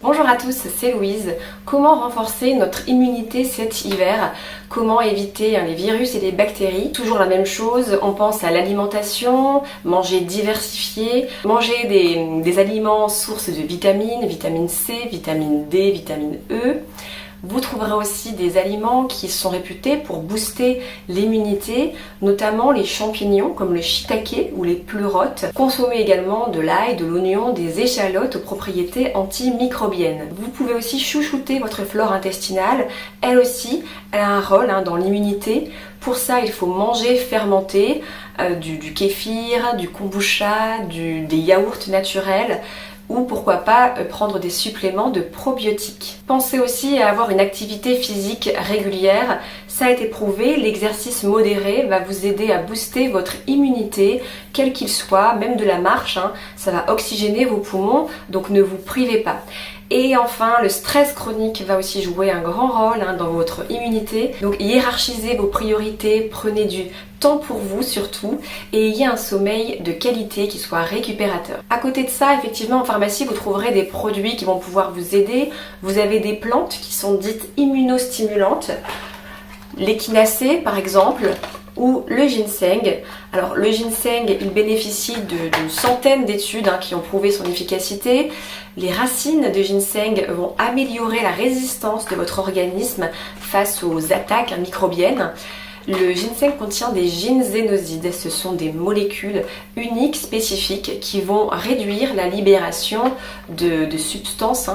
Bonjour à tous, c'est Louise. Comment renforcer notre immunité cet hiver? Comment éviter les virus et les bactéries? Toujours la même chose, on pense à l'alimentation, manger diversifié, manger des aliments sources de vitamines, vitamine C, vitamine D, vitamine E. Vous trouverez aussi des aliments qui sont réputés pour booster l'immunité, notamment les champignons comme le shiitake ou les pleurotes. Consommez également de l'ail, de l'oignon, des échalotes aux propriétés antimicrobiennes. Vous pouvez aussi chouchouter votre flore intestinale. Elle aussi, elle a un rôle dans l'immunité. Pour ça, il faut manger fermenté, du kéfir, du kombucha, des yaourts naturels, ou pourquoi pas prendre des suppléments de probiotiques. Pensez aussi à avoir une activité physique régulière. Ça a été prouvé, l'exercice modéré va vous aider à booster votre immunité, quel qu'il soit, même de la marche, ça va oxygéner vos poumons, donc ne vous privez pas. Et enfin, le stress chronique va aussi jouer un grand rôle dans votre immunité. Donc hiérarchisez vos priorités, prenez du temps pour vous surtout et ayez un sommeil de qualité qui soit récupérateur. À côté de ça, effectivement, en pharmacie, vous trouverez des produits qui vont pouvoir vous aider. Vous avez des plantes qui sont dites immunostimulantes. L'échinacée par exemple, ou le ginseng. Alors le ginseng, il bénéficie d'une centaine d'études qui ont prouvé son efficacité. Les racines de ginseng vont améliorer la résistance de votre organisme face aux attaques microbiennes. Le ginseng contient des ginsénosides, ce sont des molécules uniques, spécifiques, qui vont réduire la libération de substances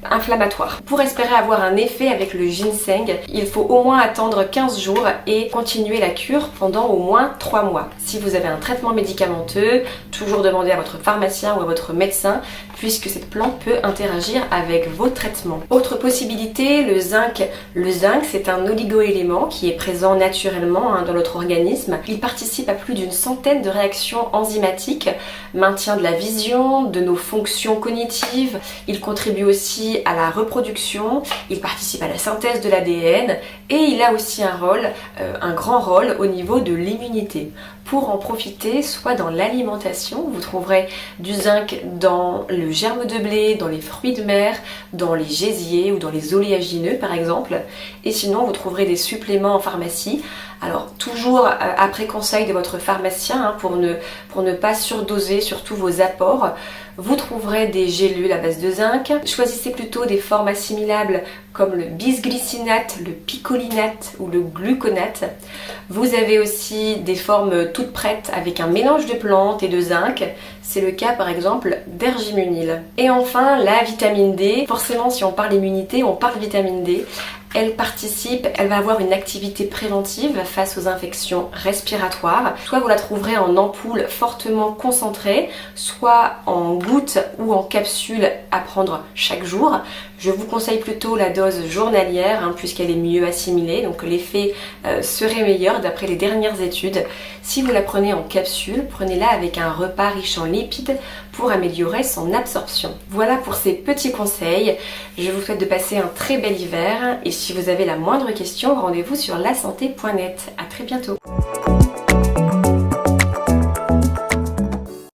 inflammatoires. Pour espérer avoir un effet avec le ginseng, il faut au moins attendre 15 jours et continuer la cure pendant au moins 3 mois. Si vous avez un traitement médicamenteux, toujours demander à votre pharmacien ou à votre médecin, puisque cette plante peut interagir avec vos traitements. Autre possibilité, le zinc. Le zinc, c'est un oligoélément qui est présent naturellement dans notre organisme. Il participe à plus d'une centaine de réactions enzymatiques, maintien de la vision, de nos fonctions cognitives. Il contribue aussi à la reproduction, il participe à la synthèse de l'ADN et il a aussi un grand rôle au niveau de l'immunité. Pour en profiter, soit dans l'alimentation, vous trouverez du zinc dans le germe de blé, dans les fruits de mer, dans les gésiers ou dans les oléagineux par exemple. Et sinon, vous trouverez des suppléments en pharmacie. Alors toujours après conseil de votre pharmacien pour ne pas surdoser surtout vos apports. Vous trouverez des gélules à base de zinc. Choisissez plutôt des formes assimilables comme le bisglycinate, le picolinate ou le gluconate. Vous avez aussi des formes toutes prêtes avec un mélange de plantes et de zinc. C'est le cas par exemple d'Ergimunil. Et enfin la vitamine D. Forcément si on parle immunité, on parle vitamine D. Elle va avoir une activité préventive face aux infections respiratoires. Soit vous la trouverez en ampoule fortement concentrée, soit en gouttes ou en capsule à prendre chaque jour. Je vous conseille plutôt la dose journalière puisqu'elle est mieux assimilée, donc l'effet serait meilleur d'après les dernières études. Si vous la prenez en capsule, prenez-la avec un repas riche en lipides pour améliorer son absorption. Voilà pour ces petits conseils. Je vous souhaite de passer un très bel hiver et si vous avez la moindre question, rendez-vous sur lasanté.net. À très bientôt.